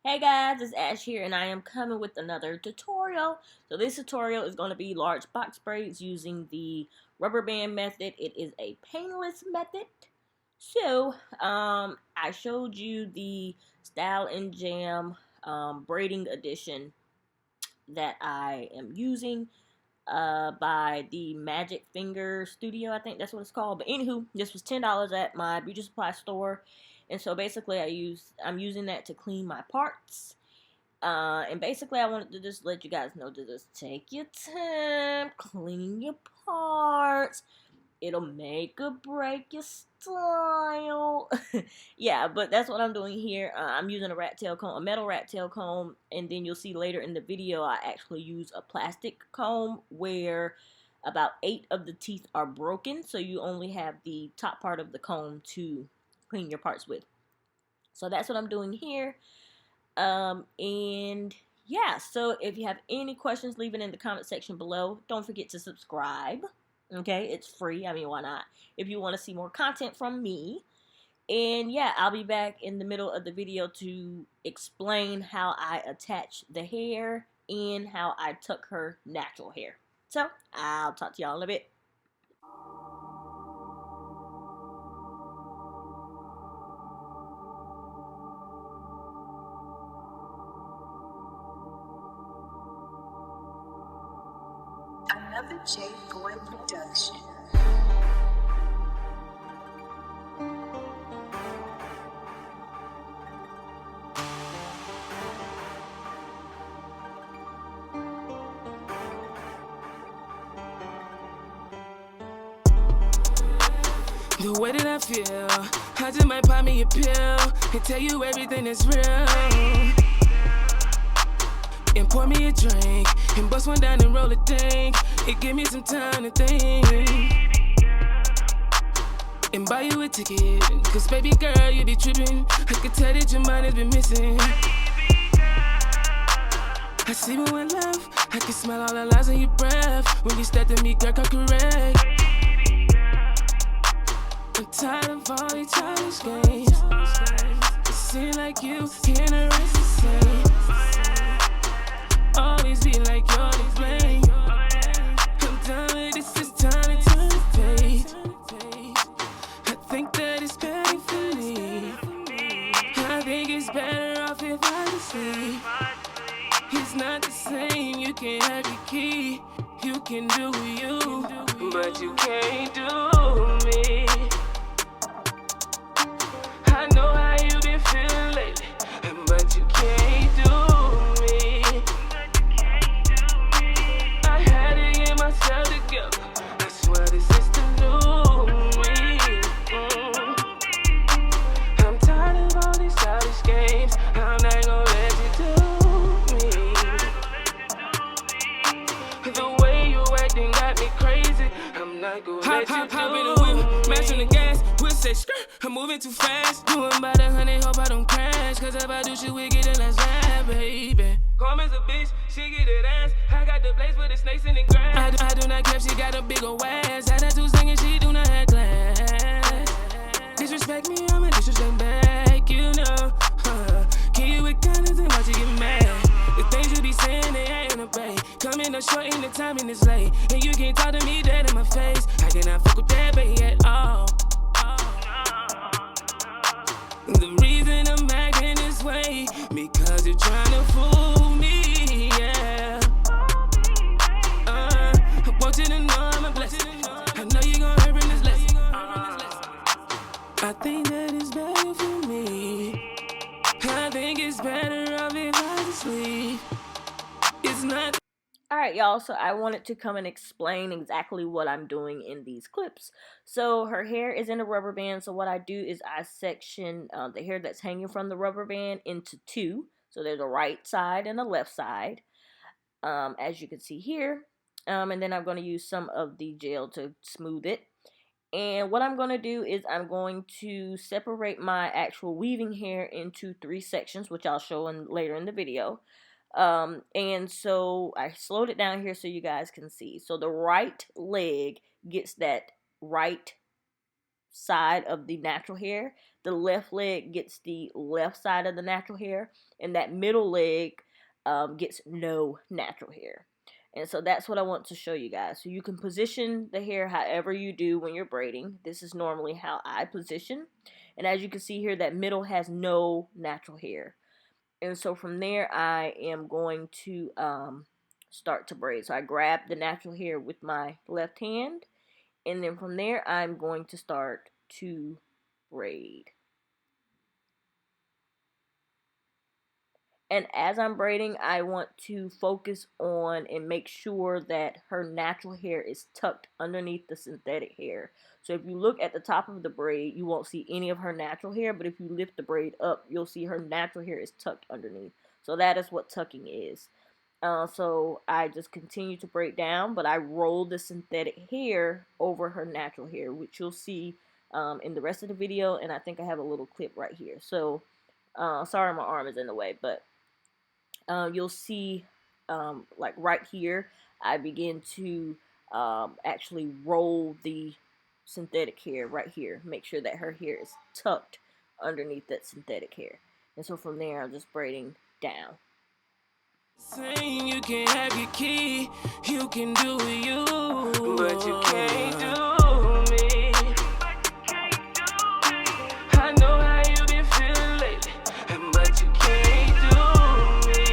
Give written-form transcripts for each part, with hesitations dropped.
Hey guys, it's Ash here and I am coming with another tutorial. So this tutorial is going to be large box braids using the rubber band method. It is a painless method. So I showed you the Style and Jam braiding edition that I am using by the magicfingerstudio. I think that's what it's called. But anywho, this was $10 at my beauty supply store. And so basically I'm using that to clean my parts. And basically I wanted to just let you guys know to just take your time, clean your parts. It'll make or break your style. Yeah, but that's what I'm doing here. I'm using a rattail comb, a metal rattail comb, and then you'll see later in the video I actually use a plastic comb where about 8 of the teeth are broken, so you only have the top part of the comb to clean your parts with. So that's what I'm doing here. And yeah, so if you have any questions, leave it in the comment section below. Don't forget to subscribe. Okay, it's free. I mean, why not? If you want to see more content from me. And yeah, I'll be back in the middle of the video to explain how I attach the hair and how I tuck her natural hair. So, I'll talk to y'all in a bit. Another J Boy production. The way that I feel, I just might pop me a pill and tell you everything that's real. And pour me a drink and bust one down and roll a thing. It give me some time to think. And buy you a ticket, cause baby girl, you be tripping. I can tell that your mind has been missing. I see you in love, I can smell all the lies in your breath. When you step to me, girl, come correct. I'm tired of all these childish games. It seems like you can't erase the same. Always be like you're to blame. I'm done with this, it's time to turn the page. I think that it's better for me. I think it's better off if I just leave. It's not the same, you can't have your key. You can do you, but you can't do me. I know how you been feeling lately, but you can't do me. I had to get myself together. I swear this is the new me. I'm tired of all these childish games. I'm not gonna let you do me. The way you acting got me crazy. I'm not gonna let you do me. Mashing the gas, we'll say skirt. I'm moving too fast, doing about 100, hope I don't crash. Cause if I do shit wicked, then let's laugh, baby. Calm as a bitch, she get it ass. I got the place with the snakes in the grass. I do not care, she got a big ol' ass. Had her two singing, she do not have class. Disrespect me, I'ma disrespect back, you know. Kill you with kindness and watch you get mad. The things you be saying, they ain't in a bay. Coming up short in the timing is late. And you can't talk to me dead in my face. I cannot fuck with that baby at all. The reason I'm acting this way, because you're trying to fool me, yeah. I want you to know I'm a blessing. I know you gon' hurt from this lesson. I think that it's better for me. I think it's better off if I just leave. It's not. Alright y'all, so I wanted to come and explain exactly what I'm doing in these clips. So her hair is in a rubber band, so what I do is I section the hair that's hanging from the rubber band into two. So there's a right side and a left side, as you can see here. And then I'm going to use some of the gel to smooth it. And what I'm going to do is I'm going to separate my actual weaving hair into 3 sections, which I'll show later in the video. And so I slowed it down here so you guys can see. So the right leg gets that right side of the natural hair. the left leg gets the left side of the natural hair, and that middle leg gets no natural hair. And so that's what I want to show you guys. So you can position the hair however you do when you're braiding. This is normally how I position. And as you can see here, that middle has no natural hair. And so from there, I am going to start to braid. So I grab the natural hair with my left hand. And then from there, I'm going to start to braid. And as I'm braiding, I want to focus on and make sure that her natural hair is tucked underneath the synthetic hair. So if you look at the top of the braid, you won't see any of her natural hair, but if you lift the braid up, you'll see her natural hair is tucked underneath. So that is what tucking is. So I just continue to braid down, but I roll the synthetic hair over her natural hair, which you'll see in the rest of the video, and I think I have a little clip right here. So, sorry my arm is in the way, but you'll see like right here, I begin to actually roll the synthetic hair right here. Make sure that her hair is tucked underneath that synthetic hair. And so from there, I'm just braiding down. Saying you can have your key, you can do you, but you can't do me. I know how you been feeling lately, but you can't do me.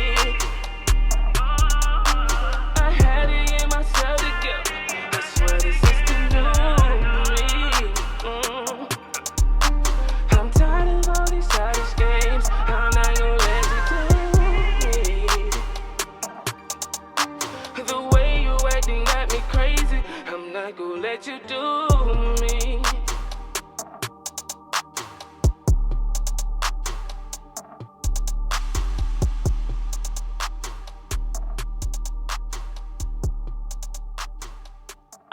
I had to get myself together. I swear this is the new me. I'm tired of all these childish games. I'm not gonna let you do me. The way you acting got me crazy. I'm not gonna let you do me.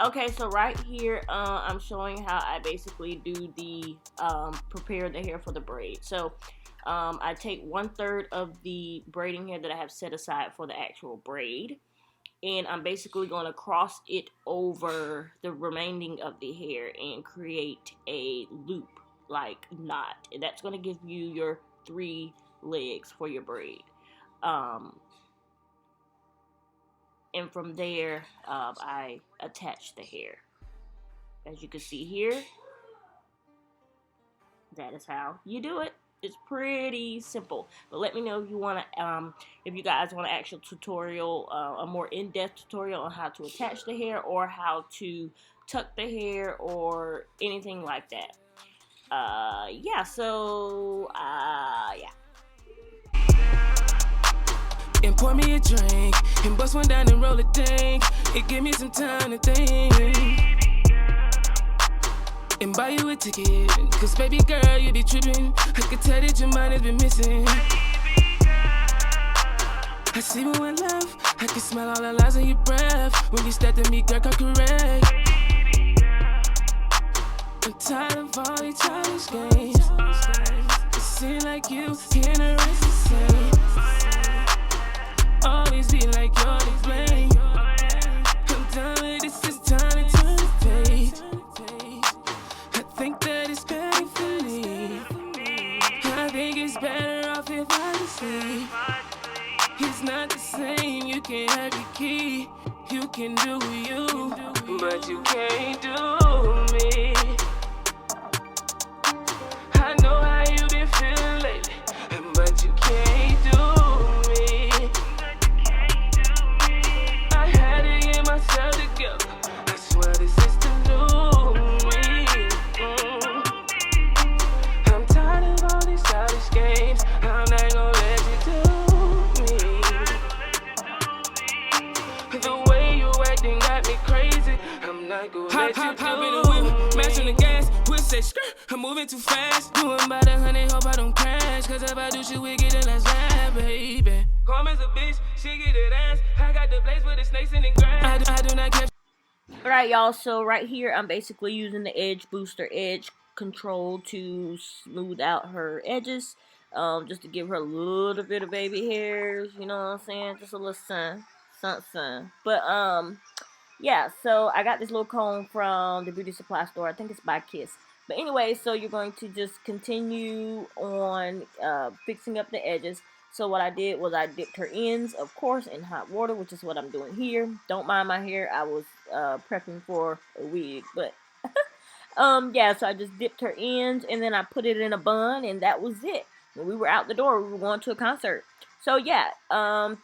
Okay, so right here, I'm showing how I basically do the, prepare the hair for the braid. So, I take 1/3 of the braiding hair that I have set aside for the actual braid, and I'm basically going to cross it over the remaining of the hair and create a loop, like knot. And that's going to give you your 3 legs for your braid. And from there, I attach the hair. As you can see here, that is how you do it. It's pretty simple. But let me know if you want to, if you guys want an actual tutorial, a more in-depth tutorial on how to attach the hair or how to tuck the hair or anything like that. Yeah. So, yeah. And pour me a drink, and bust one down and roll a dank. It give me some time to think, and buy you a ticket. Cause baby girl, you be tripping. I could tell that your mind has been missing. I see you in love, I can smell all the lies in your breath. When you step to me, girl, come correct. I'm tired of all these childish games. It seems like you can't erase the same. Always be like you're to blame. I'm done with this, it's time to turn the page. I think that it's better for me. I think it's better off if I just sleep. It's not the same, you can have your key. You can do you, but you can't do me. I know how you been feeling lately, but you can't do me. I had to get myself together. I swear this is the new me. I'm tired of all these childish games. I'm not gonna let you do me. The way you acting got me crazy. I'm not gonna let you do me. In the whip, matching the gas. We'll say skirt. I'm moving too fast. Doing about 100, hope I don't crash. Cause if I do shit wicked, then let's laugh, baby. Calm as a bitch, she get it ass. I got the place with the snakes in the grass. I do not catch. Alright, y'all, so right here, I'm basically using the Edge Booster Edge Control to smooth out her edges. Just to give her a little bit of baby hairs, you know what I'm saying? Just a little sun. But, yeah, so I got this little comb from the Beauty Supply store. I think it's by Kiss. But anyway, so you're going to just continue on fixing up the edges. So what I did was I dipped her ends, of course, in hot water, which is what I'm doing here. Don't mind my hair. I was prepping for a wig, but yeah, so I just dipped her ends, and then I put it in a bun, and that was it. When we were out the door, we were going to a concert. So yeah,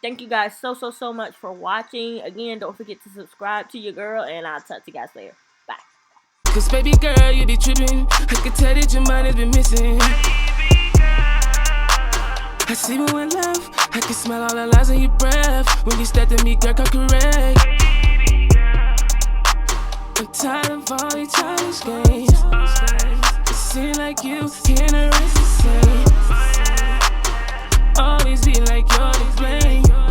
thank you guys so much for watching. Again, don't forget to subscribe to your girl, and I'll talk to you guys later. Bye. Cause baby girl, you be tripping. I can tell that your mind has been missing. I see you in love. I can smell all the lies in your breath. When you step to me, girl, come correct. I'm tired of all these childish games. It seems like you can't erase the same. Always be like you're to blame.